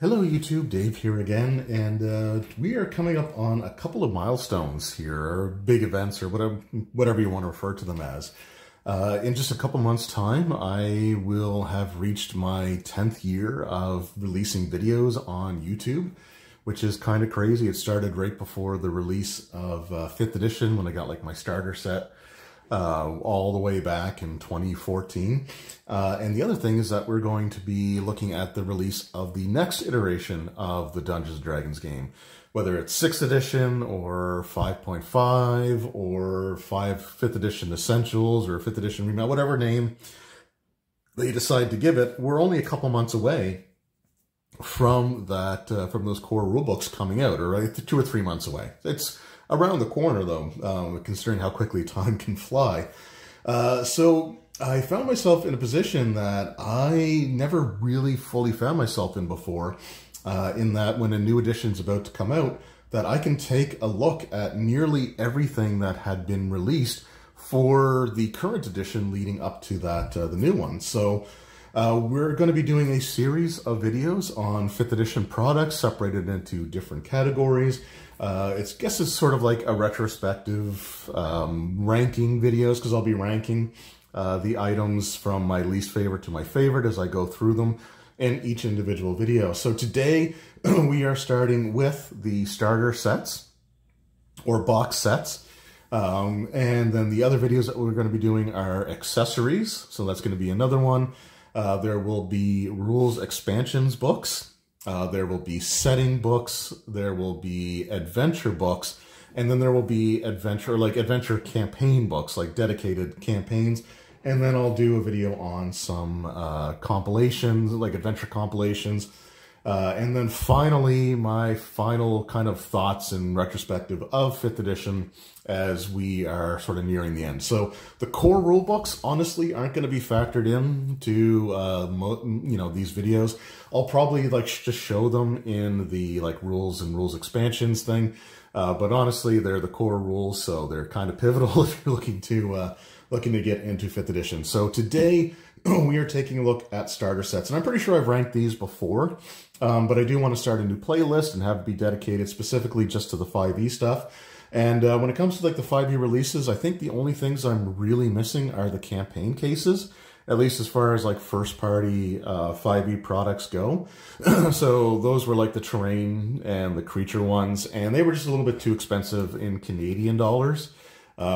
Hello YouTube, Dave here again, and we are coming up on a couple of milestones here, or big events, or whatever you want to refer to them as. In just a couple months' time, I will have reached my 10th year of releasing videos on YouTube, which is kind of crazy. It started right before the release of 5th edition when I got like my starter set. All the way back in 2014. And the other thing is that we're going to be looking at the release of the next iteration of the Dungeons & Dragons game. Whether it's 6th edition or 5.5 or 5th edition Essentials or 5th edition Remake, whatever name they decide to give it, we're only a couple months away from that, from those core rulebooks coming out, or 2 or 3 months away. It's around the corner, though, considering how quickly time can fly. So I found myself in a position that I never really fully found myself in before, in that when a new edition is about to come out, that I can take a look at nearly everything that had been released for the current edition leading up to that, the new one. So we're going to be doing a series of videos on 5th edition products separated into different categories. I guess it's sort of like a retrospective ranking videos, because I'll be ranking the items from my least favorite to my favorite as I go through them in each individual video. So today we are starting with the starter sets or box sets. And then the other videos that we're going to be doing are accessories. So that's going to be another one. There will be rules expansions books. There will be setting books, there will be adventure books, and then there will be adventure campaign books, like dedicated campaigns. And then I'll do a video on some compilations, like adventure compilations. And then finally, my final kind of thoughts and retrospective of 5th edition as we are sort of nearing the end. So the core rule books, honestly, aren't going to be factored in to, these videos. I'll probably just show them in the rules and rules expansions thing. But honestly, they're the core rules, so they're kind of pivotal if you're looking to get into 5th edition. So today we are taking a look at starter sets, and I'm pretty sure I've ranked these before, but I do want to start a new playlist and have it be dedicated specifically just to the 5e stuff. And when it comes to the 5e releases, I think the only things I'm really missing are the campaign cases, at least as far as first party 5e products go. So those were the terrain and the creature ones, and they were just a little bit too expensive in Canadian dollars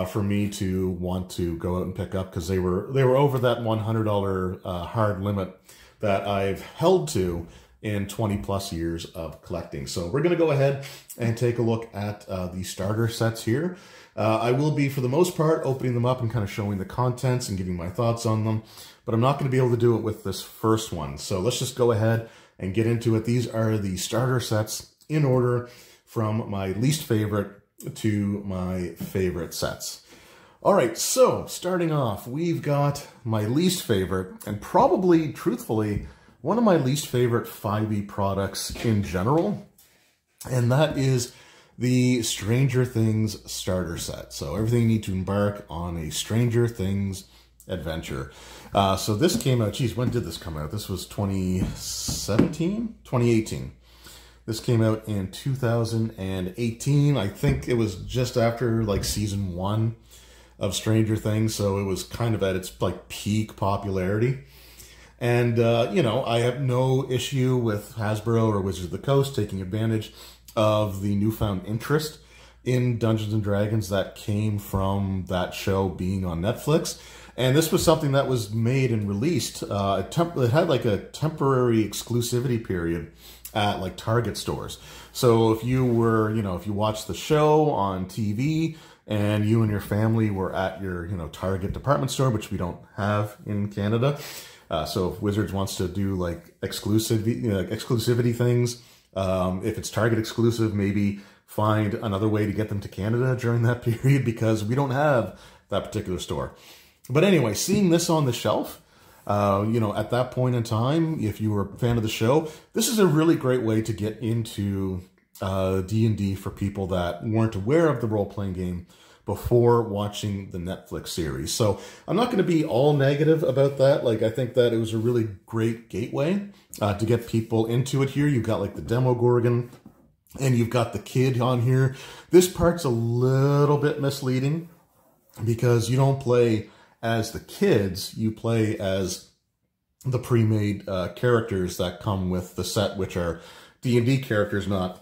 for me to want to go out and pick up, because they were over that $100 hard limit that I've held to in 20 plus years of collecting. So we're going to go ahead and take a look at the starter sets here. I will be, for the most part, opening them up and kind of showing the contents and giving my thoughts on them, but I'm not going to be able to do it with this first one. So let's just go ahead and get into it. These are the starter sets in order from my least favorite to my favorite sets. All right, so starting off, we've got my least favorite, and probably, truthfully, one of my least favorite 5e products in general, and that is the Stranger Things starter set. So everything you need to embark on a Stranger Things adventure. So this came out, geez, when did this come out? This was 2017? 2018. This came out in 2018. I think it was just after season 1 of Stranger Things, so it was kind of at its peak popularity. And, I have no issue with Hasbro or Wizards of the Coast taking advantage of the newfound interest in Dungeons & Dragons that came from that show being on Netflix. And this was something that was made and released. It had a temporary exclusivity period at Target stores. So if you were, if you watched the show on TV and you and your family were at your, Target department store, which we don't have in Canada. So if Wizards wants to do exclusivity things, if it's Target exclusive, maybe find another way to get them to Canada during that period, because we don't have that particular store. But anyway, seeing this on the shelf, at that point in time, if you were a fan of the show, this is a really great way to get into D&D for people that weren't aware of the role-playing game, before watching the Netflix series. So I'm not going to be all negative about that. Like, I think that it was a really great gateway to get people into it here. You've got like the Demogorgon, and you've got the kid on here. This part's a little bit misleading because you don't play as the kids, you play as the pre-made characters that come with the set, which are D&D characters, not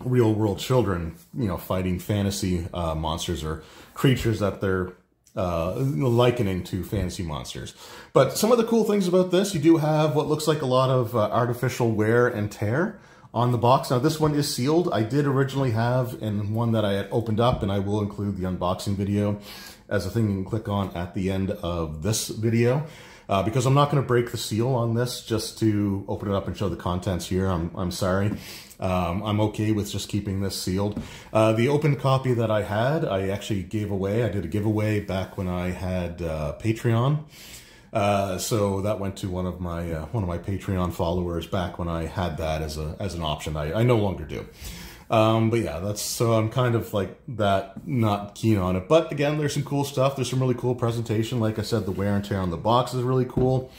real-world children, you know, fighting fantasy monsters or creatures that they're likening to fantasy monsters. But some of the cool things about this, you do have what looks like a lot of artificial wear and tear on the box. Now, this one is sealed. I did originally have and one that I had opened up, and I will include the unboxing video as a thing you can click on at the end of this video. Because I'm not going to break the seal on this just to open it up and show the contents here. I'm sorry. I'm okay with just keeping this sealed. The open copy that I had, I actually gave away. I did a giveaway back when I had Patreon. So that went to one of my Patreon followers back when I had that as an option. I no longer do. But yeah, so I'm kind of like that, not keen on it. But again, there's some cool stuff. There's some really cool presentation. Like I said, the wear and tear on the box is really cool.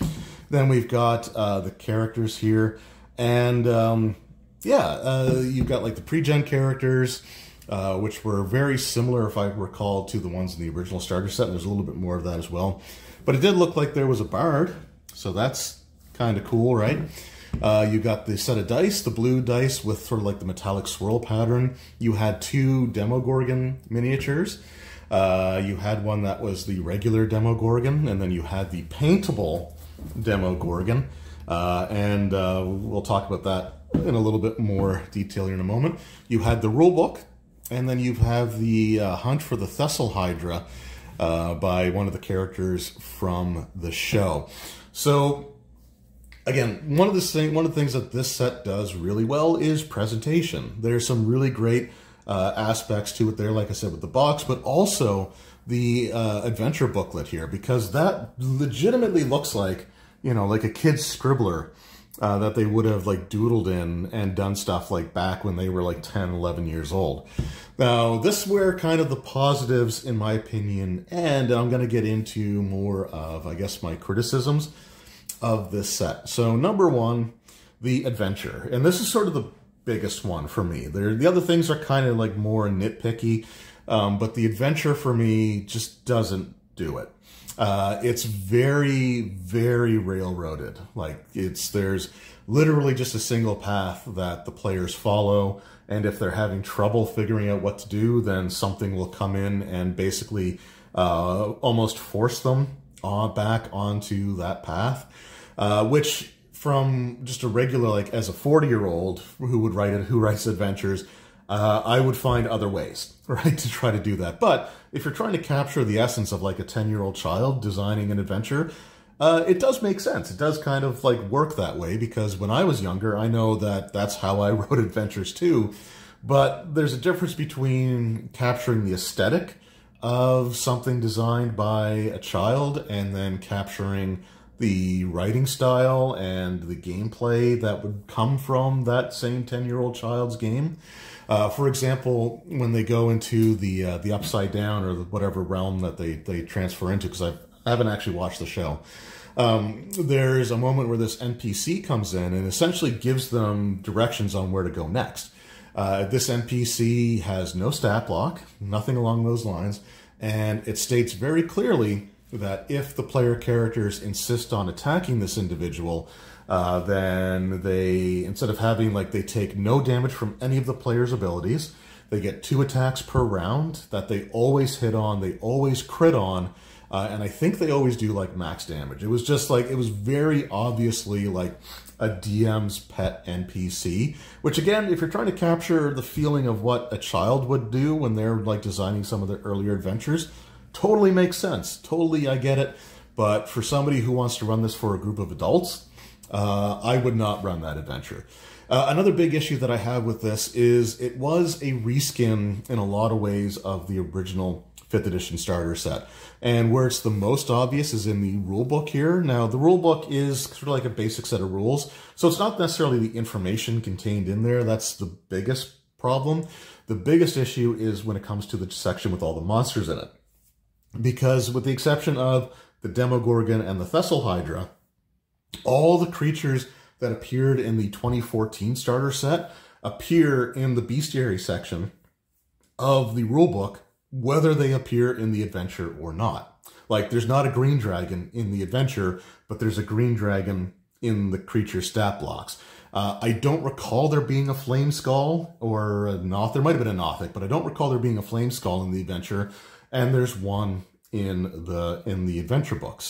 Then we've got the characters here. And you've got like the pre-gen characters, which were very similar, if I recall, to the ones in the original starter set. There's a little bit more of that as well. But it did look like there was a bard. So that's kind of cool, right? You got the set of dice, the blue dice with sort of like the metallic swirl pattern. You had 2 Demogorgon miniatures. You had one that was the regular Demogorgon, and then you had the paintable Demogorgon. We'll talk about that in a little bit more detail here in a moment. You had the rulebook, and then you have the Hunt for the Thessal Hydra by one of the characters from the show. So again, one of the things that this set does really well is presentation. There's some really great aspects to it there, like I said, with the box, but also the adventure booklet here, because that legitimately looks like, you know, like a kid's scribbler that they would have like doodled in and done stuff like back when they were like 10, 11 years old. Now, this is where kind of the positives, in my opinion, and I'm going to get into more of, I guess, my criticisms of this set. So number one, the adventure. And this is sort of the biggest one for me. The other things are kind of like more nitpicky, but the adventure for me just doesn't do it. It's very, very railroaded. Like there's literally just a single path that the players follow. And if they're having trouble figuring out what to do, then something will come in and basically almost force them back onto that path. Which from just a regular, like as a 40-year-old who writes adventures, I would find other ways, right, to try to do that. But if you're trying to capture the essence of like a 10-year-old child designing an adventure, it does make sense. It does kind of like work that way, because when I was younger, I know that that's how I wrote adventures too. But there's a difference between capturing the aesthetic of something designed by a child and then capturing the writing style and the gameplay that would come from that same 10-year-old child's game. For example, when they go into the Upside Down or whatever realm that they transfer into, because I haven't actually watched the show, there's a moment where this NPC comes in and essentially gives them directions on where to go next. This NPC has no stat block, nothing along those lines, and it states very clearly that if the player characters insist on attacking this individual, then they, instead of having, like, they take no damage from any of the player's abilities, they get 2 attacks per round that they always hit on, they always crit on, and I think they always do, like, max damage. It was just, like, it was very obviously, like, a DM's pet NPC, which, again, if you're trying to capture the feeling of what a child would do when they're, like, designing some of their earlier adventures, totally makes sense. Totally, I get it. But for somebody who wants to run this for a group of adults, I would not run that adventure. Another big issue that I have with this is it was a reskin in a lot of ways of the original 5th edition starter set. And where it's the most obvious is in the rulebook here. Now, the rulebook is sort of like a basic set of rules, so it's not necessarily the information contained in there that's the biggest problem. The biggest issue is when it comes to the section with all the monsters in it. Because with the exception of the Demogorgon and the Thessal Hydra, all the creatures that appeared in the 2014 starter set appear in the bestiary section of the rulebook, whether they appear in the adventure or not. Like, there's not a green dragon in the adventure, but there's a green dragon in the creature stat blocks. I don't recall there being a Flame Skull or a Noth. There might have been a Nothic, but I don't recall there being a Flame Skull in the adventure. And there's one in the adventure book,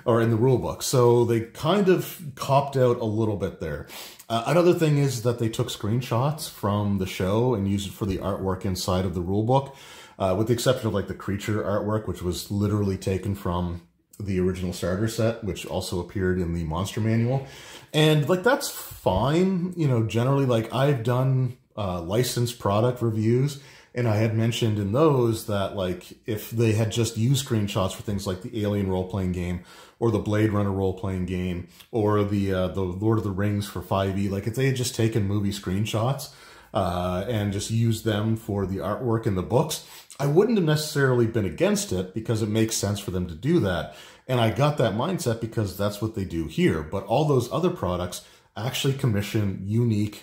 or in the rule book. So they kind of copped out a little bit there. Another thing is that they took screenshots from the show and used it for the artwork inside of the rule book, with the exception of like the creature artwork, which was literally taken from the original starter set, which also appeared in the monster manual. And like, that's fine. You know, generally, like, I've done licensed product reviews, and I had mentioned in those that, like, if they had just used screenshots for things like the Alien role-playing game or the Blade Runner role-playing game or the Lord of the Rings for 5e, like, if they had just taken movie screenshots and just used them for the artwork in the books, I wouldn't have necessarily been against it, because it makes sense for them to do that. And I got that mindset because that's what they do here. But all those other products actually commission unique,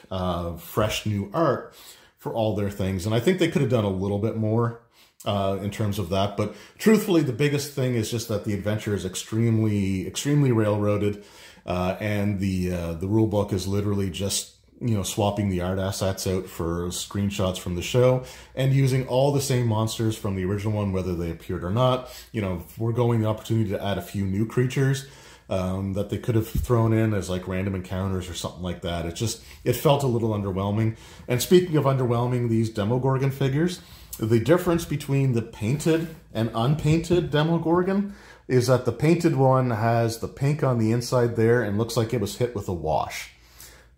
fresh new art for all their things. And I think they could have done a little bit more in terms of that. But truthfully, the biggest thing is just that the adventure is extremely, extremely railroaded. And the rule book is literally just, you know, swapping the art assets out for screenshots from the show and using all the same monsters from the original one, whether they appeared or not. You know, foregoing the opportunity to add a few new creatures that they could have thrown in as like random encounters or something like that. It felt a little underwhelming. And speaking of underwhelming, these Demogorgon figures, the difference between the painted and unpainted Demogorgon is that the painted one has the pink on the inside there and looks like it was hit with a wash.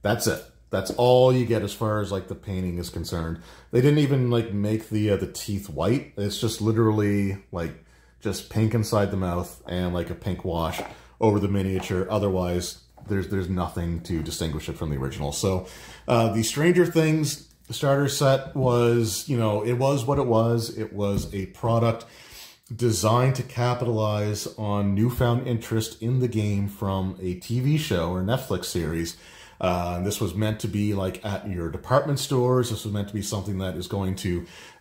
That's it. That's all you get as far as like the painting is concerned. They didn't even like make the teeth white. It's just literally like just pink inside the mouth and like a pink wash over the miniature. Otherwise, there's nothing to distinguish it from the original. So the Stranger Things starter set was, you know, it was what it was. It was a product designed to capitalize on newfound interest in the game from a TV show or Netflix series. This was meant to be like at your department stores. This was meant to be something that is going to,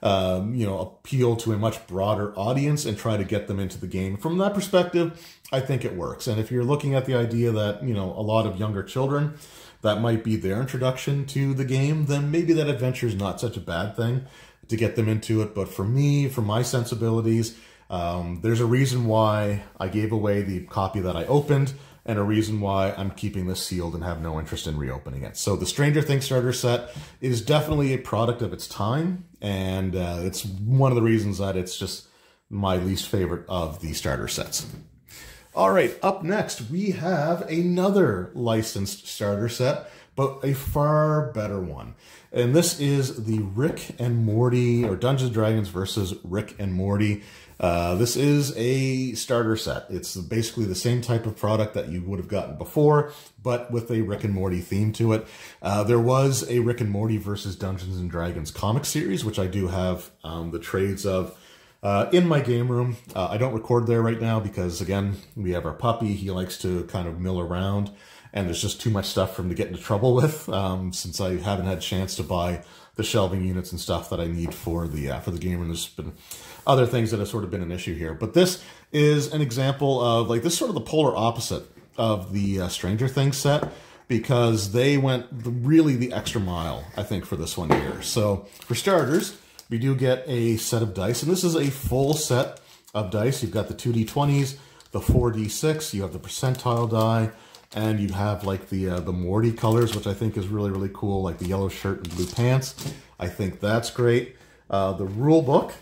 you know, appeal to a much broader audience and try to get them into the game. From that perspective, I think it works. And if you're looking at the idea that, you know, a lot of younger children, that might be their introduction to the game, then maybe that adventure is not such a bad thing to get them into it. But for me, for my sensibilities, there's a reason why I gave away the copy that I opened, and a reason why I'm keeping this sealed and have no interest in reopening it. So the Stranger Things starter set is definitely a product of its time, and it's one of the reasons that it's just my least favorite of the starter sets. All right, up next, we have another licensed starter set, but a far better one. And this is the Rick and Morty, or Dungeons & Dragons versus Rick and Morty. This is a starter set. It's basically the same type of product that you would have gotten before, but with a Rick and Morty theme to it. There was a Rick and Morty versus Dungeons & Dragons comic series, which I do have the trades of in my game room. I don't record there right now because, again, we have our puppy. He likes to kind of mill around, and there's just too much stuff for him to get into trouble with since I haven't had a chance to buy the shelving units and stuff that I need for the game room. There's been other things that have sort of been an issue here. But this is an example of, like, this is sort of the polar opposite of the Stranger Things set, because they went really the extra mile, I think, for this one here. So for starters, we do get a set of dice, and this is a full set of dice. You've got the 2d20s, the 4d6, you have the percentile die, and you have like the Morty colors, which I think is really, really cool, like the yellow shirt and blue pants. I think that's great. The rule book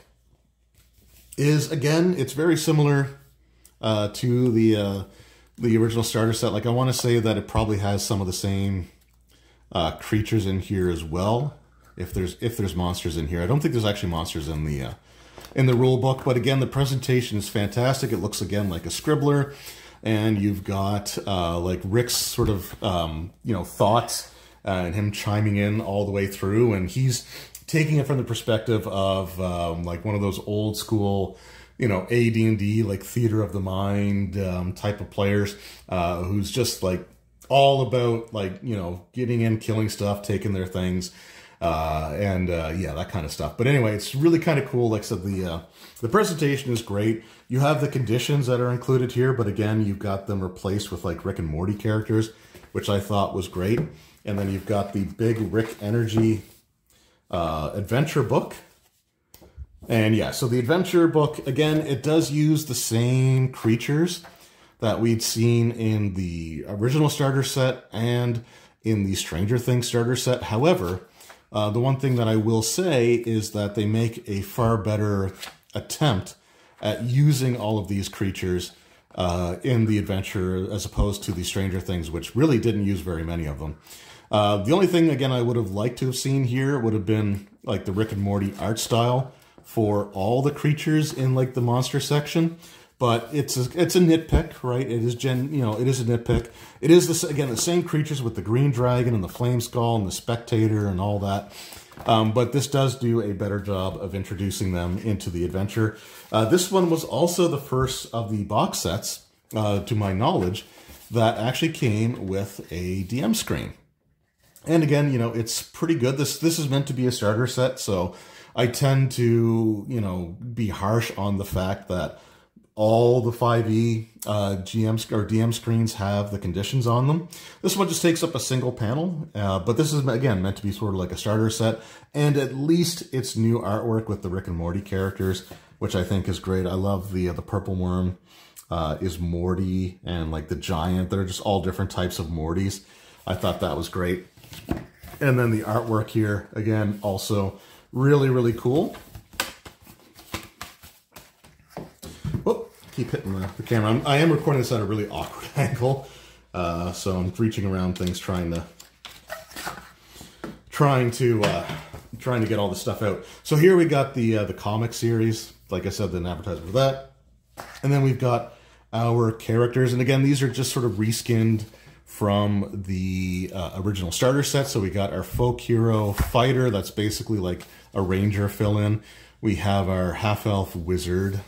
is, again, it's very similar to the original starter set. Like, I want to say that it probably has some of the same creatures in here as well. If there's monsters in here, I don't think there's actually monsters in the rule book. But again, the presentation is fantastic. It looks, again, like a scribbler, and you've got like Rick's sort of you know, thoughts and him chiming in all the way through, and he's taking it from the perspective of like one of those old school, you know, AD&D, like theater of the mind type of players, who's just like all about like, you know, getting in, killing stuff, taking their things, yeah, that kind of stuff. But anyway, it's really kind of cool. Like I said, the presentation is great. You have the conditions that are included here, but again, you've got them replaced with like Rick and Morty characters, which I thought was great. And then you've got the big Rick Energy adventure book. And yeah, so the adventure book, again, it does use the same creatures that we'd seen in the original starter set and in the Stranger Things starter set. However, the one thing that I will say is that they make a far better attempt at using all of these creatures in the adventure as opposed to the Stranger Things, which really didn't use very many of them. The only thing, again, I would have liked to have seen here would have been like the Rick and Morty art style for all the creatures in like the monster section. But it's a nitpick, right? It is it is a nitpick. It is this, again, the same creatures with the green dragon and the flame skull and the spectator and all that. But this does do a better job of introducing them into the adventure. This one was also the first of the box sets, to my knowledge, that actually came with a DM screen. And again, you know, it's pretty good. This is meant to be a starter set, so I tend to, you know, be harsh on the fact that all the 5e GM or DM screens have the conditions on them. This one just takes up a single panel, but this is, again, meant to be sort of like a starter set, and at least it's new artwork with the Rick and Morty characters, which I think is great. I love the purple worm is Morty, and like the giant. They're just all different types of Mortys. I thought that was great. And then the artwork here, again, also really, really cool. Keep hitting the camera. I am recording this at a really awkward angle, so I'm reaching around things, trying to get all this stuff out. So here we got the comic series. Like I said, the advertisement for that, and then we've got our characters. And again, these are just sort of reskinned from the original starter set. So we got our folk hero fighter. That's basically like a ranger fill-in. We have our half-elf wizard.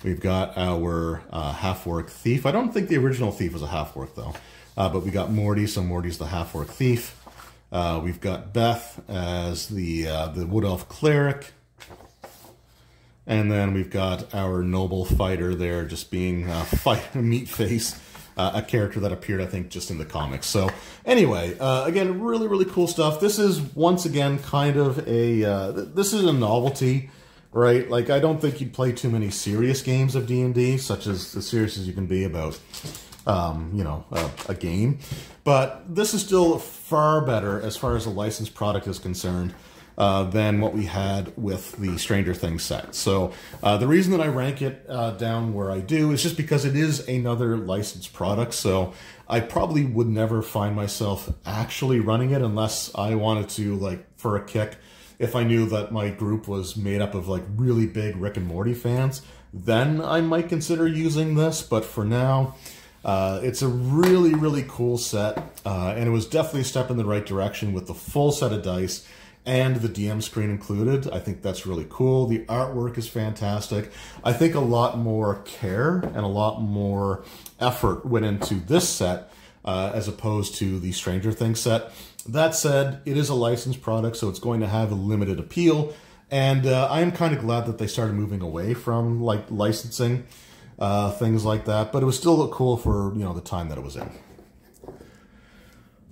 We've got our half-orc thief. I don't think the original thief was a half-orc, though. But we got Morty, so Morty's the half-orc thief. We've got Beth as the wood elf cleric. And then we've got our noble fighter there, just being meat face, a character that appeared, I think, just in the comics. So anyway, again, really, really cool stuff. This is, once again, kind of a... this is a novelty. Right, like I don't think you'd play too many serious games of D&D, such as serious as you can be about, you know, a game. But this is still far better as far as a licensed product is concerned than what we had with the Stranger Things set. So the reason that I rank it down where I do is just because it is another licensed product. So I probably would never find myself actually running it unless I wanted to, like, for a kick. If I knew that my group was made up of like really big Rick and Morty fans, then I might consider using this. But for now, it's a really, really cool set. And it was definitely a step in the right direction with the full set of dice and the DM screen included. I think that's really cool. The artwork is fantastic. I think a lot more care and a lot more effort went into this set as opposed to the Stranger Things set. That said, it is a licensed product, so it's going to have a limited appeal, and I am kind of glad that they started moving away from like licensing things like that, but it was still cool for, you know, the time that it was in.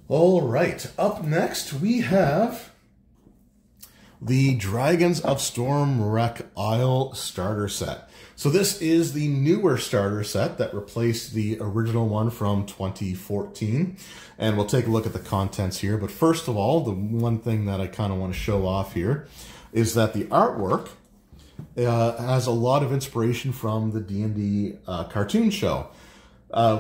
All right, up next we have the Dragons of Stormwreck Isle starter set. So this is the newer starter set that replaced the original one from 2014. And we'll take a look at the contents here. But first of all, the one thing that I kind of want to show off here is that the artwork has a lot of inspiration from the D&D cartoon show,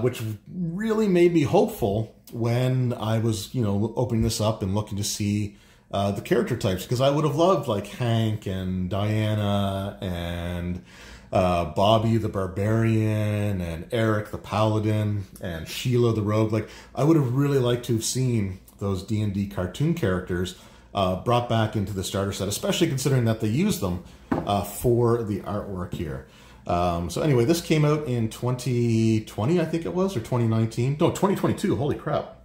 which really made me hopeful when I was, you know, opening this up and looking to see the character types, because I would have loved like Hank and Diana and Bobby the Barbarian and Eric the Paladin and Sheila the Rogue. Like, I would have really liked to have seen those D&D cartoon characters brought back into the starter set, especially considering that they used them for the artwork here. So anyway, this came out in 2020, I think it was, or 2019. No, 2022. Holy crap!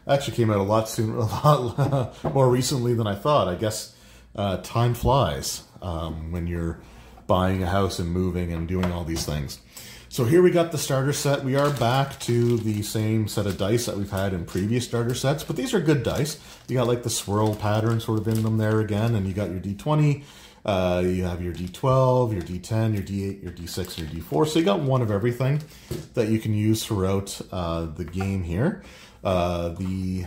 It actually came out a lot sooner, a lot more recently than I thought. I guess time flies when you're buying a house and moving and doing all these things. So here we got the starter set. We are back to the same set of dice that we've had in previous starter sets, but these are good dice. You got like the swirl pattern sort of in them there again, and you got your D20, you have your D12, your D10, your D8, your D6, and your D4. So you got one of everything that you can use throughout the game here. The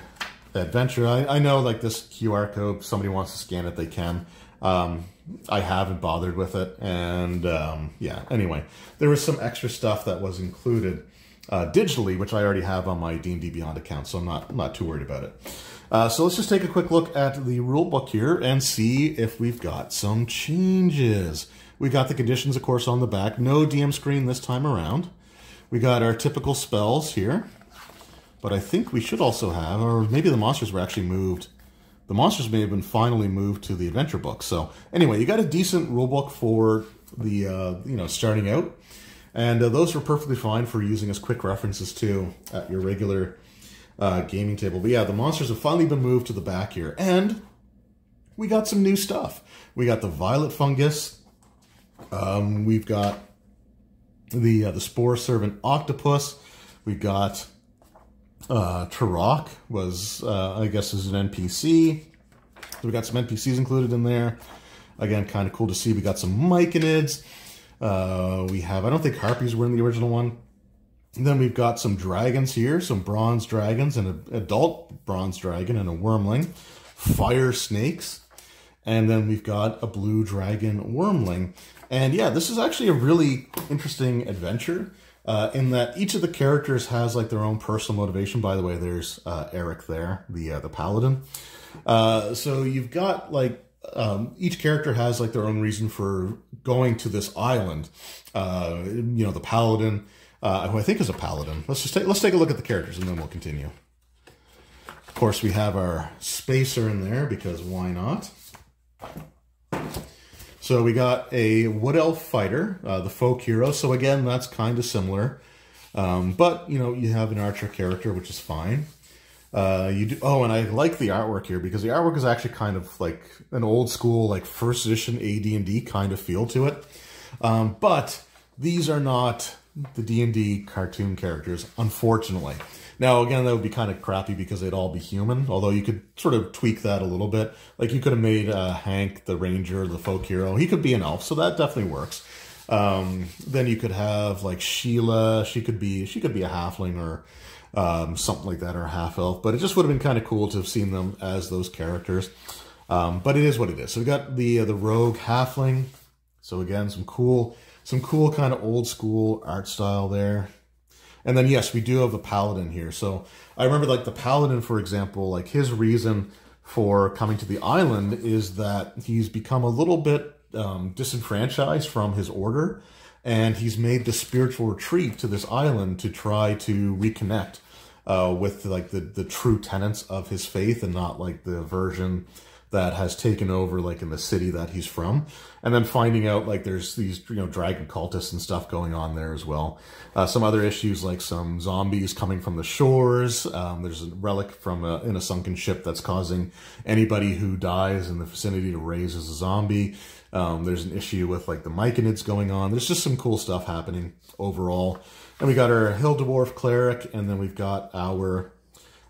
adventure, I know like this QR code, if somebody wants to scan it, they can. I haven't bothered with it, and yeah, anyway, there was some extra stuff that was included digitally, which I already have on my D&D Beyond account, so I'm not too worried about it. So let's just take a quick look at the rule book here and see if we've got some changes. We got the conditions, of course, on the back. No DM screen this time around. We got our typical spells here, but I think we should also have, or maybe the monsters were actually moved. The monsters may have been finally moved to the adventure book. So anyway, you got a decent rule book for the starting out, and those were perfectly fine for using as quick references too at your regular gaming table. But yeah, the monsters have finally been moved to the back here, and we got some new stuff. We got the violet fungus. We've got the spore servant octopus. We got Turok was, I guess, is an NPC. So we got some NPCs included in there. Again, kind of cool to see. We got some myconids. We have, I don't think harpies were in the original one. And then we've got some dragons here, some bronze dragons, and an adult bronze dragon and a wormling. Fire snakes. And then we've got a blue dragon wormling. And yeah, this is actually a really interesting adventure. In that each of the characters has like their own personal motivation. By the way, there's Eric there, the paladin. So you've got like each character has like their own reason for going to this island. The paladin, who I think is a paladin. Let's take a look at the characters and then we'll continue. Of course, we have our spacer in there because why not? So we got a wood elf fighter, the folk hero. So again, that's kind of similar. But, you have an archer character, which is fine. Oh, and I like the artwork here because the artwork is actually kind of like an old school, like first edition AD&D kind of feel to it. But these are not the D&D cartoon characters, unfortunately. Now, again, that would be kind of crappy because they'd all be human, although you could sort of tweak that a little bit. Like, you could have made Hank, the ranger, the folk hero. He could be an elf, so that definitely works. Then you could have, like, Sheila. She could be a halfling or something like that, or a half-elf. But it just would have been kind of cool to have seen them as those characters. But it is what it is. So we got the rogue halfling. So, again, some cool kind of old-school art style there. And then, yes, we do have the paladin here. So I remember, like, the paladin, for example, like, his reason for coming to the island is that he's become a little bit disenfranchised from his order, and he's made the spiritual retreat to this island to try to reconnect with, like, the true tenets of his faith and not, like, the version that has taken over, like, in the city that he's from. And then finding out, like, there's these, dragon cultists and stuff going on there as well. Some other issues, like some zombies coming from the shores. There's a relic from in a sunken ship that's causing anybody who dies in the vicinity to raise as a zombie. There's an issue with, like, the myconids going on. There's just some cool stuff happening overall. And we got our hill dwarf cleric, and then we've got our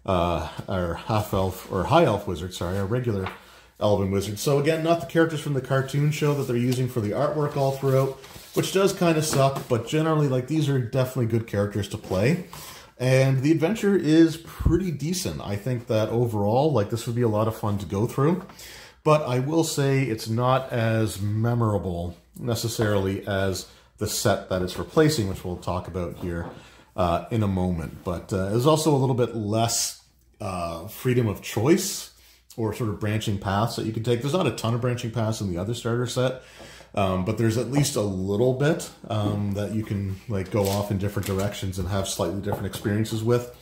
half-elf, or high-elf wizard, sorry, our regular elven wizard. So again, not the characters from the cartoon show that they're using for the artwork all throughout, which does kind of suck, but generally, like, these are definitely good characters to play. And the adventure is pretty decent. I think that overall, like, this would be a lot of fun to go through. But I will say it's not as memorable necessarily as the set that it's replacing, which we'll talk about here in a moment. But there's also a little bit less freedom of choice or sort of branching paths that you can take. There's not a ton of branching paths in the other starter set, but there's at least a little bit that you can, like, go off in different directions and have slightly different experiences with.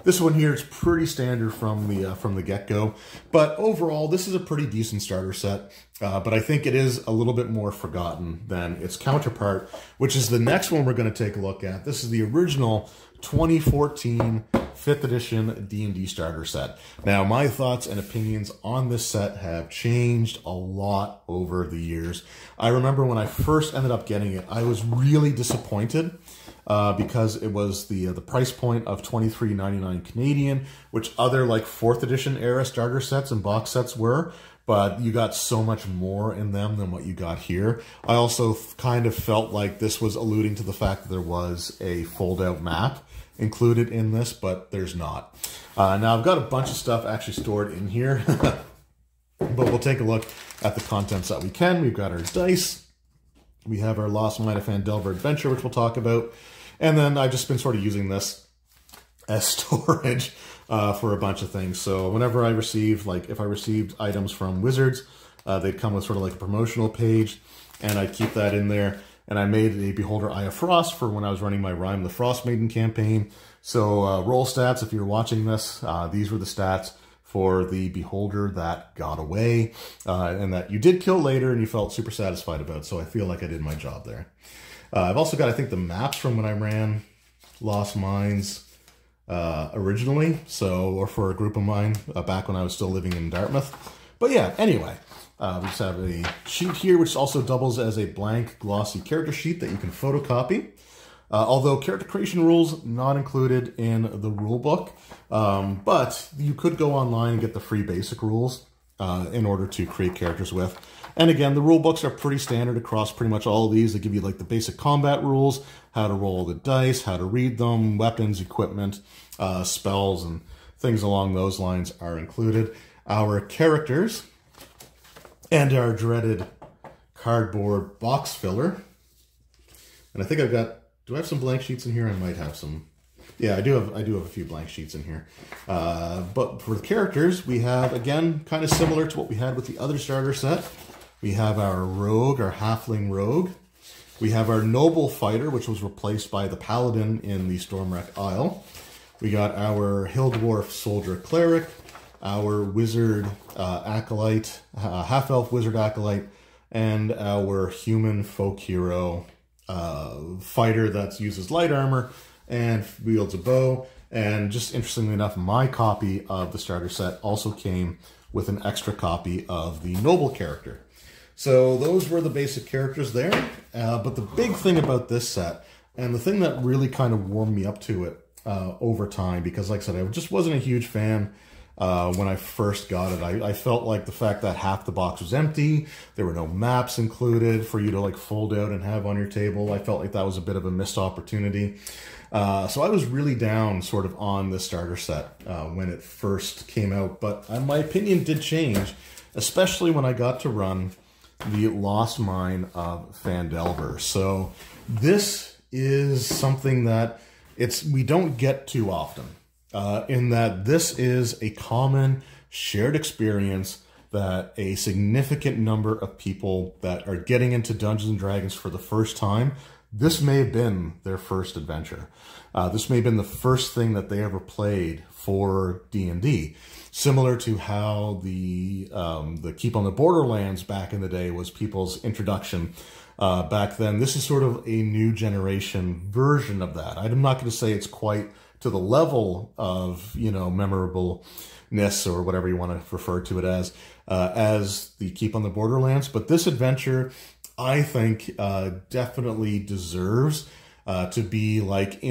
This one here is pretty standard from the get-go, but overall this is a pretty decent starter set. But I think it is a little bit more forgotten than its counterpart, which is the next one we're going to take a look at. This is the original 2014 5th edition D&D starter set. Now, my thoughts and opinions on this set have changed a lot over the years. I remember when I first ended up getting it, I was really disappointed because it was the price point of $23.99 Canadian, which other like 4th edition era starter sets and box sets were, but you got so much more in them than what you got here. I also kind of felt like this was alluding to the fact that there was a fold-out map included in this, but there's not. Now, I've got a bunch of stuff actually stored in here, but we'll take a look at the contents that we can. We've got our dice. We have our Lost Mine of Phandelver adventure, which we'll talk about. And then I've just been sort of using this as storage for a bunch of things. So whenever I receive, like if I received items from Wizards, they'd come with sort of like a promotional page, and I'd keep that in there. And I made a Beholder Eye of Frost for when I was running my Rime the Frost Maiden campaign. So roll stats, if you're watching this, these were the stats for the Beholder that got away, and that you did kill later and you felt super satisfied about. So I feel like I did my job there. I've also got, I think, the maps from when I ran Lost Mines originally, or for a group of mine back when I was still living in Dartmouth. But yeah, anyway, we just have a sheet here which also doubles as a blank glossy character sheet that you can photocopy. Although character creation rules not included in the rule book, but you could go online and get the free basic rules in order to create characters with. And again, the rule books are pretty standard across pretty much all of these. They give you like the basic combat rules, how to roll the dice, how to read them, weapons, equipment, spells, and things along those lines are included. Our characters and our dreaded cardboard box filler. And I think I've got, do I have some blank sheets in here? I might have some. Yeah, I do have a few blank sheets in here. But for the characters, we have, again, kind of similar to what we had with the other starter set. We have our rogue, our halfling rogue. We have our noble fighter, which was replaced by the paladin in the Stormwreck Isle. We got our hill dwarf soldier cleric, our wizard acolyte, half-elf wizard acolyte, and our human folk hero fighter that uses light armor and wields a bow. And just interestingly enough, my copy of the starter set also came with an extra copy of the noble character. So those were the basic characters there. But the big thing about this set, and the thing that really kind of warmed me up to it over time, because like I said, I just wasn't a huge fan when I first got it. I felt like the fact that half the box was empty, there were no maps included for you to like fold out and have on your table. I felt like that was a bit of a missed opportunity. So I was really down sort of on the starter set when it first came out, but my opinion did change, especially when I got to run the Lost Mine of Phandelver. So this is something that we don't get too often, in that this is a common shared experience that a significant number of people that are getting into Dungeons & Dragons for the first time, this may have been their first adventure. This may have been the first thing that they ever played for D&D. Similar to how the Keep on the Borderlands back in the day was people's introduction back then. This is sort of a new generation version of that. I'm not going to say it's quite to the level of, you know, memorableness or whatever you want to refer to it as the Keep on the Borderlands. But this adventure, I think, definitely deserves to be like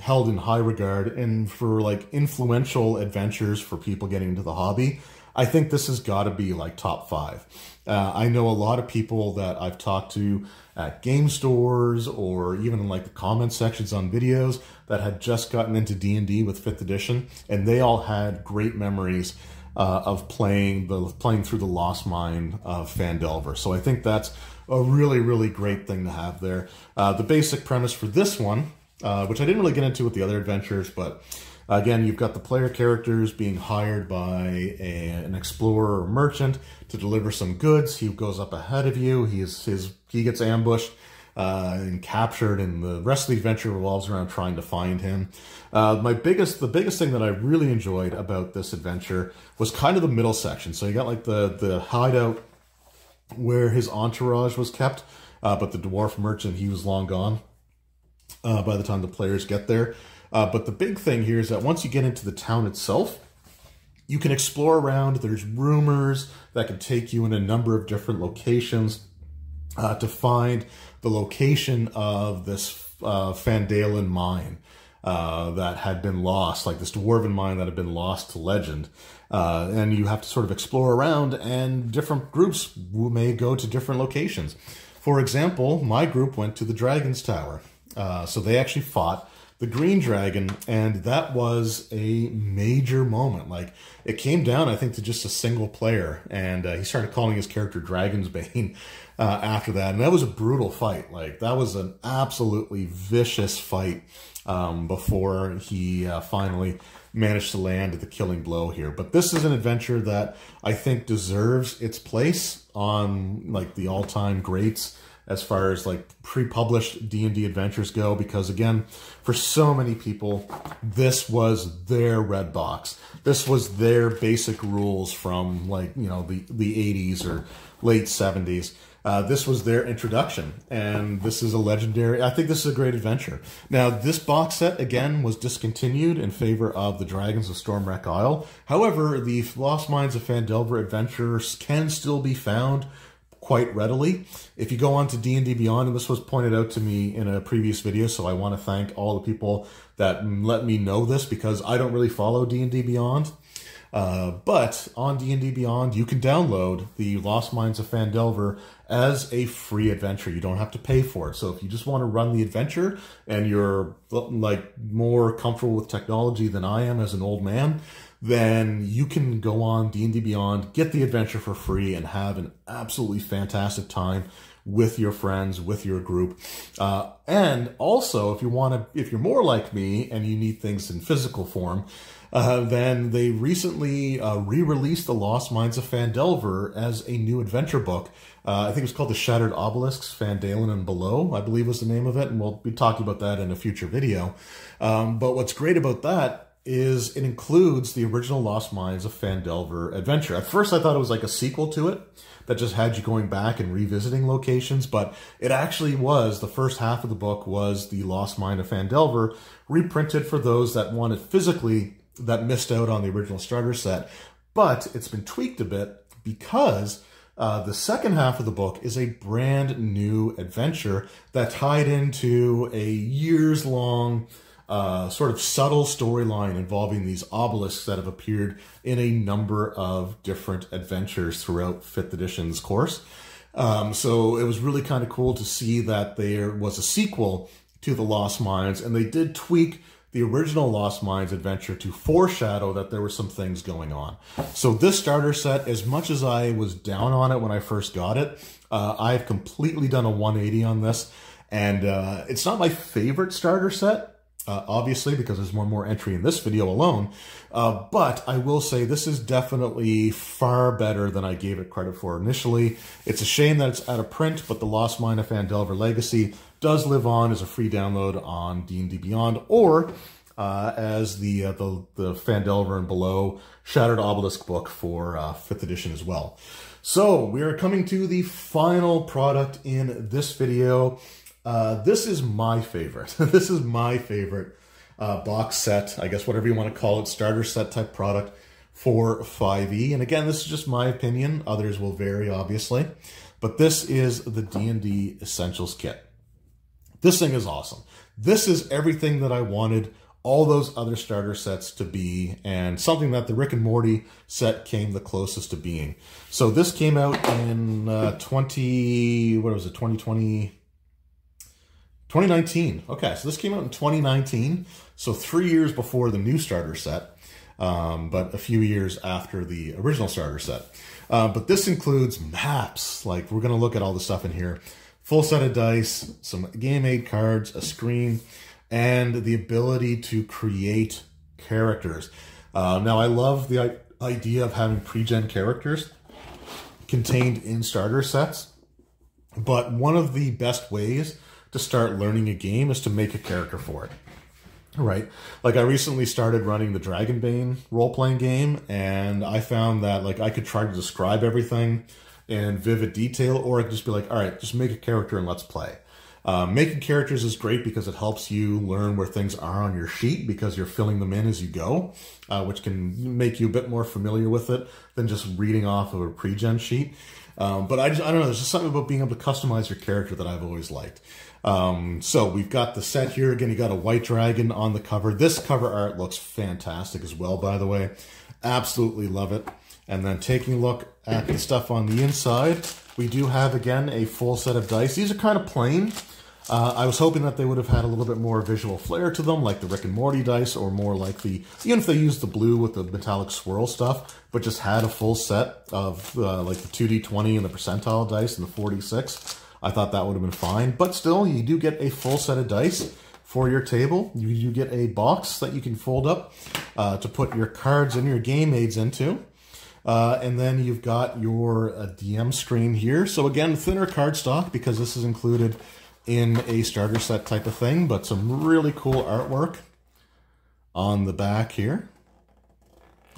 held in high regard, and for like influential adventures for people getting into the hobby. I think this has got to be like top 5. I know a lot of people that I've talked to at game stores or even in like the comment sections on videos that had just gotten into D&D with 5th edition, and they all had great memories of playing through the Lost Mine of Phandelver. So I think that's a really, really great thing to have there. The basic premise for this one, which I didn't really get into with the other adventures, but again, you've got the player characters being hired by an explorer or merchant to deliver some goods. He goes up ahead of you. He gets ambushed. and captured, and the rest of the adventure revolves around trying to find him. The biggest thing that I really enjoyed about this adventure was kind of the middle section. So you got like the hideout where his entourage was kept, but the dwarf merchant, he was long gone by the time the players get there. But the big thing here is that once you get into the town itself, you can explore around. There's rumors that can take you in a number of different locations to find the location of this Fandalen mine that had been lost, like this dwarven mine that had been lost to legend. And you have to sort of explore around, and different groups may go to different locations. For example, my group went to the Dragon's Tower. So they actually fought the Green Dragon, and that was a major moment. Like, it came down, I think, to just a single player, and he started calling his character Dragon's Bane after that, and that was a brutal fight. Like, that was an absolutely vicious fight before he finally managed to land the killing blow here. But this is an adventure that I think deserves its place on, like, the all-time greats as far as like pre-published D&D adventures go, because again, for so many people, this was their red box. This was their basic rules from, like, you know, the 80s or late 70s. This was their introduction, and this is a legendary, I think this is a great adventure. Now, this box set, again, was discontinued in favor of the Dragons of Stormwreck Isle. However, the Lost Mines of Phandelver adventures can still be found quite readily. If you go on to D&D Beyond, and this was pointed out to me in a previous video, so I want to thank all the people that let me know this, because I don't really follow D&D Beyond. But on D&D Beyond, you can download the Lost Mines of Phandelver as a free adventure. You don't have to pay for it. So if you just want to run the adventure and you're like more comfortable with technology than I am as an old man, then you can go on D&D Beyond, get the adventure for free, and have an absolutely fantastic time with your friends, with your group. And also, if you're more like me and you need things in physical form, then they recently re-released the Lost Mines of Phandelver as a new adventure book. I think it was called The Shattered Obelisks, Fandalen and Below, I believe was the name of it, and we'll be talking about that in a future video. But what's great about that is it includes the original Lost Mines of Phandelver adventure. At first I thought it was like a sequel to it that just had you going back and revisiting locations, but it actually was, the first half of the book was the Lost Mine of Phandelver, reprinted for those that wanted physically, that missed out on the original starter set. But it's been tweaked a bit because the second half of the book is a brand new adventure that tied into a years-long sort of subtle storyline involving these obelisks that have appeared in a number of different adventures throughout 5th edition's course. So it was really kind of cool to see that there was a sequel to the Lost Mines, and they did tweak the original Lost Mines adventure to foreshadow that there were some things going on. So this starter set, as much as I was down on it when I first got it, I've completely done a 180 on this, and it's not my favorite starter set, obviously, because there's one more entry in this video alone. But I will say this is definitely far better than I gave it credit for initially. It's a shame that it's out of print, but the Lost Mine of Phandelver Legacy does live on as a free download on D&D Beyond, or as the Phandelver and Below Shattered Obelisk book for 5th edition as well. So we are coming to the final product in this video. This is my favorite. This is my favorite box set, I guess whatever you want to call it, starter set type product for 5e. And again, this is just my opinion. Others will vary, obviously. But this is the D&D Essentials Kit. This thing is awesome. This is everything that I wanted all those other starter sets to be, and something that the Rick and Morty set came the closest to being. So this came out in 2019. Okay, so this came out in 2019, so 3 years before the new starter set, but a few years after the original starter set. But this includes maps, like we're going to look at all the stuff in here. Full set of dice, some game aid cards, a screen, and the ability to create characters. Now, I love the idea of having pre-gen characters contained in starter sets, but one of the best ways to start learning a game is to make a character for it. Right. Like I recently started running the Dragonbane role-playing game, and I found that like I could try to describe everything in vivid detail, or I could just be like, all right, just make a character and let's play. Making characters is great because it helps you learn where things are on your sheet because you're filling them in as you go, which can make you a bit more familiar with it than just reading off of a pre-gen sheet. But I don't know, there's just something about being able to customize your character that I've always liked. So we've got the set here. Again, you got a white dragon on the cover. This cover art looks fantastic as well, by the way. Absolutely love it. And then taking a look at the stuff on the inside, we do have, again, a full set of dice. These are kind of plain. I was hoping that they would have had a little bit more visual flair to them, like the Rick and Morty dice, or more like the, even if they used the blue with the metallic swirl stuff, but just had a full set of like the 2d20 and the percentile dice and the 46. I thought that would have been fine, but still, you do get a full set of dice for your table. You get a box that you can fold up to put your cards and your game aids into. And then you've got your DM screen here. So again, thinner cardstock because this is included in a starter set type of thing, but some really cool artwork on the back here.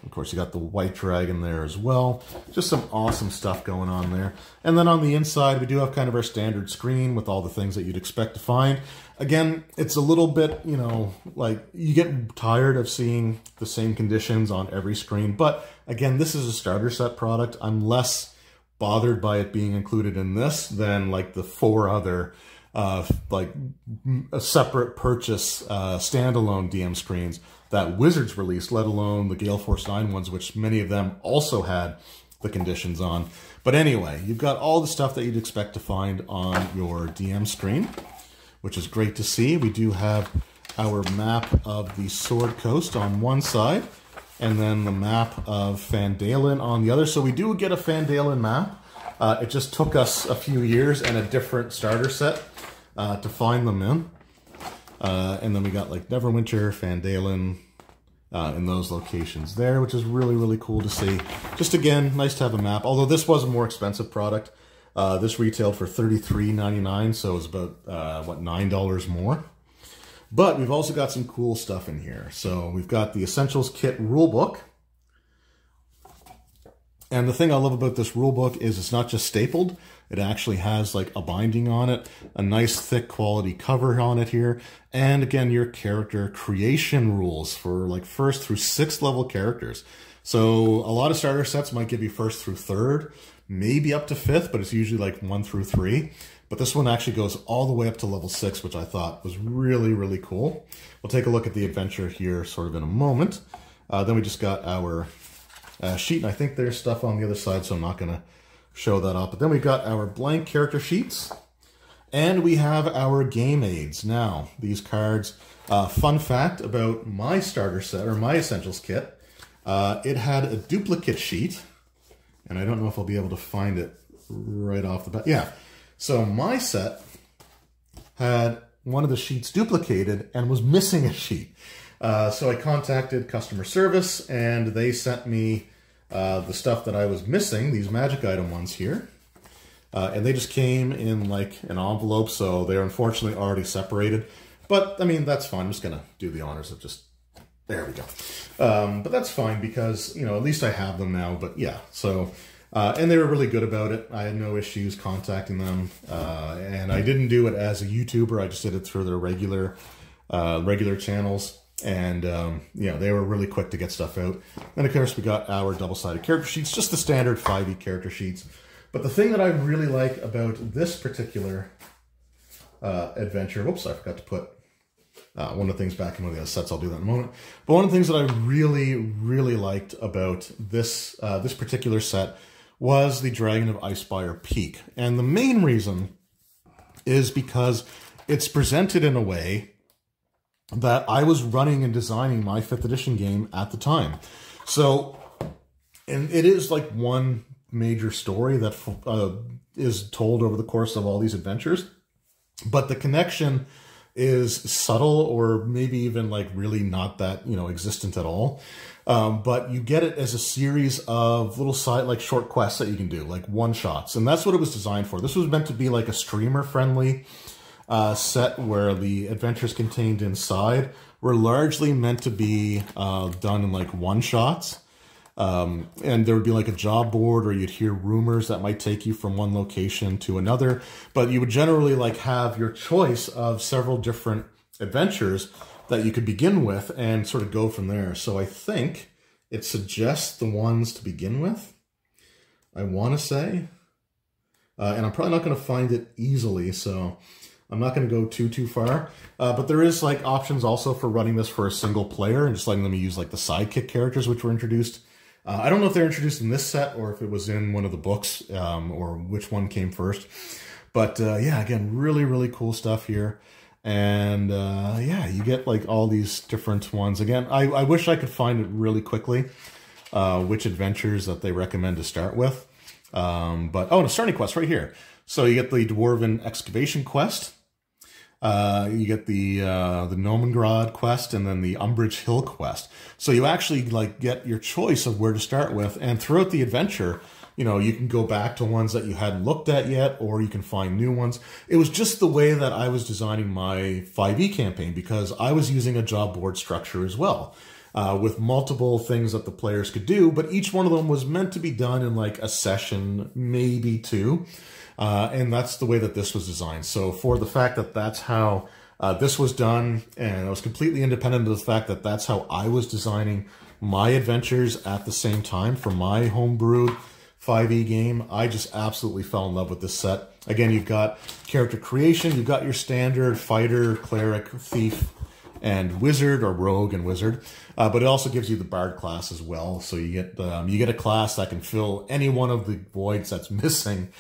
Of course, you got the white dragon there as well. Just some awesome stuff going on there. And then on the inside, we do have kind of our standard screen with all the things that you'd expect to find. Again, it's a little bit, you know, like you get tired of seeing the same conditions on every screen. But again, this is a starter set product. I'm less bothered by it being included in this than like the 4 other like a separate purchase standalone DM screens that Wizards released, let alone the Gale Force 9 ones, which many of them also had the conditions on. But anyway, you've got all the stuff that you'd expect to find on your DM screen, which is great to see. We do have our map of the Sword Coast on one side, and then the map of Phandalin on the other. So we do get a Phandalin map. It just took us a few years and a different starter set to find them in. And then we got like Neverwinter, Phandalin in those locations there, which is really, really cool to see. Just again, nice to have a map. Although this was a more expensive product. This retailed for $33.99, so it was about, what, $9 more. But we've also got some cool stuff in here. So we've got the Essentials Kit Rulebook. And the thing I love about this rulebook is it's not just stapled. It actually has like a binding on it, a nice thick quality cover on it here. And again, your character creation rules for like 1st through 6th level characters. So a lot of starter sets might give you 1st through 3rd, maybe up to 5th, but it's usually like 1 through 3. But this one actually goes all the way up to level 6, which I thought was really, really cool. We'll take a look at the adventure here sort of in a moment. Then we just got our sheet, and I think there's stuff on the other side, so I'm not going to show that off. But then we've got our blank character sheets, and we have our game aids. Now, these cards, fun fact about my starter set, or my Essentials kit, it had a duplicate sheet, and I don't know if I'll be able to find it right off the bat. Yeah, so my set had one of the sheets duplicated and was missing a sheet. So I contacted customer service, and they sent me the stuff that I was missing, these magic item ones here. And they just came in like an envelope, so they're unfortunately already separated. But, I mean, that's fine. I'm just going to do the honors of just... There we go. But that's fine because, you know, at least I have them now. But, yeah, so... and they were really good about it. I had no issues contacting them. And I didn't do it as a YouTuber. I just did it through their regular channels. And, you know, they were really quick to get stuff out. And, of course, we got our double-sided character sheets, just the standard 5e character sheets. But the thing that I really like about this particular adventure... Whoops, I forgot to put one of the things back in one of the other sets. I'll do that in a moment. But one of the things that I really, really liked about this, this particular set was the Dragon of Icespire Peak. And the main reason is because it's presented in a way that I was running and designing my 5th edition game at the time. So, and it is like one major story that is told over the course of all these adventures, but the connection is subtle, or maybe even like really not that, you know, existent at all. But you get it as a series of little side, like short quests that you can do, like one-shots. And that's what it was designed for. This was meant to be like a streamer-friendly set where the adventures contained inside were largely meant to be done in like one-shots. And there would be like a job board, or you'd hear rumors that might take you from one location to another. But you would generally like have your choice of several different adventures that you could begin with and sort of go from there. So I think it suggests the ones to begin with, I want to say. And I'm probably not going to find it easily, so I'm not going to go too far. But there is like options also for running this for a single player and just letting them use like the sidekick characters which were introduced. I don't know if they're introduced in this set or if it was in one of the books, or which one came first. But yeah, again, really cool stuff here. And yeah, you get like all these different ones. Again, I wish I could find it really quickly, which adventures that they recommend to start with. But, oh, the starting quest right here. So you get the Dwarven Excavation quest. You get the Nomengrad quest, and then the Umbridge Hill quest. So you actually like get your choice of where to start with, and throughout the adventure, you know, you can go back to ones that you hadn't looked at yet, or you can find new ones. It was just the way that I was designing my 5e campaign, because I was using a job board structure as well, with multiple things that the players could do, but each one of them was meant to be done in like a session, maybe two. And that's the way that this was designed. So for the fact that that's how this was done, and I was completely independent of the fact that that's how I was designing my adventures at the same time for my homebrewed 5e game, I just absolutely fell in love with this set. Again, you've got character creation, you've got your standard fighter, cleric, thief, and wizard, or rogue and wizard, but it also gives you the bard class as well. So you get a class that can fill any one of the voids that's missing.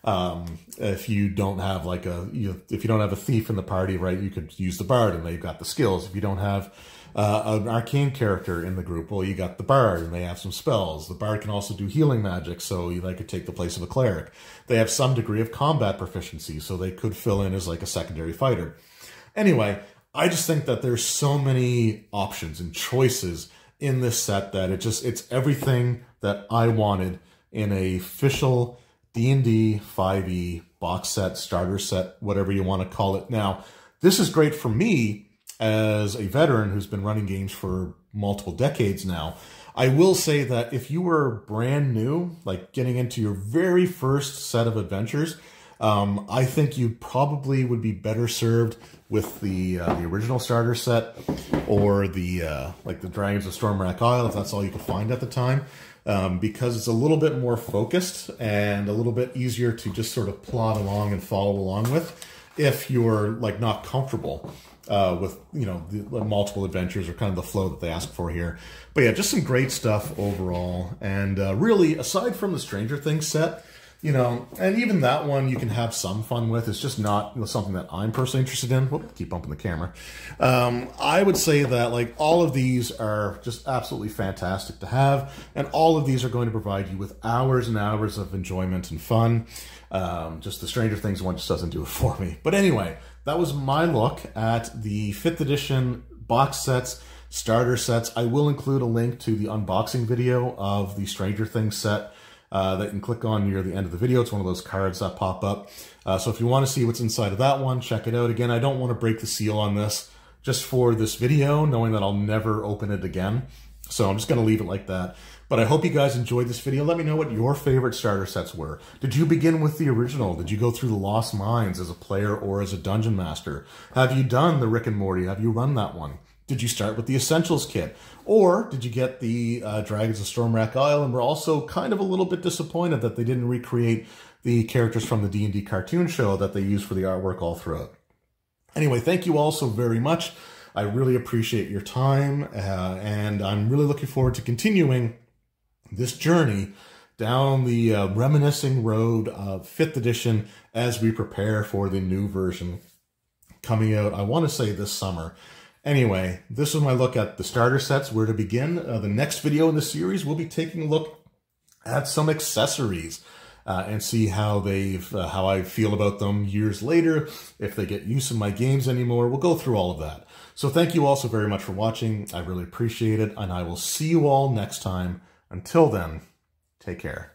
If you don't have like if you don't have a thief in the party, right, you could use the bard and they've got the skills. If you don't have an arcane character in the group, well, you got the bard and they have some spells. The bard can also do healing magic, so they could take the place of a cleric. They have some degree of combat proficiency, so they could fill in as like a secondary fighter. Anyway, I just think that there's so many options and choices in this set that it's everything that I wanted in a official D&D 5e box set, starter set, whatever you want to call it. Now, this is great for me as a veteran who's been running games for multiple decades now. I will say that if you were brand new, like getting into your very first set of adventures, I think you probably would be better served with the original starter set, or the like the Dragons of Stormwrath Isle, if that's all you could find at the time. Because it's a little bit more focused and a little bit easier to just sort of plod along and follow along with if you're like not comfortable with, you know, the multiple adventures or kind of the flow that they ask for here. But yeah, just some great stuff overall. And really, aside from the Stranger Things set, you know, and even that one you can have some fun with. It's just not, you know, something that I'm personally interested in. Whoop, keep bumping the camera. I would say that like all of these are just absolutely fantastic to have, and all of these are going to provide you with hours and hours of enjoyment and fun. Just the Stranger Things one just doesn't do it for me. But anyway, that was my look at the 5th edition box sets, starter sets. I will include a link to the unboxing video of the Stranger Things set that you can click on near the end of the video. It's one of those cards that pop up. So if you want to see what's inside of that one, check it out. Again, I don't want to break the seal on this just for this video, knowing that I'll never open it again. So I'm just going to leave it like that. But I hope you guys enjoyed this video. Let me know what your favorite starter sets were. Did you begin with the original? Did you go through the Lost Mines as a player or as a dungeon master? Have you done the Rick and Morty? Have you run that one? Did you start with the Essentials kit? Or did you get the Dragons of Stormwrath Isle and were also kind of a little bit disappointed that they didn't recreate the characters from the D&D cartoon show that they used for the artwork all throughout? Anyway, thank you all so very much. I really appreciate your time, and I'm really looking forward to continuing this journey down the reminiscing road of 5th edition as we prepare for the new version coming out, I want to say, this summer. Anyway, this was my look at the starter sets, where to begin. The next video in the series, we'll be taking a look at some accessories and see how how I feel about them years later, if they get use in my games anymore. We'll go through all of that. So thank you all so very much for watching. I really appreciate it, and I will see you all next time. Until then, take care.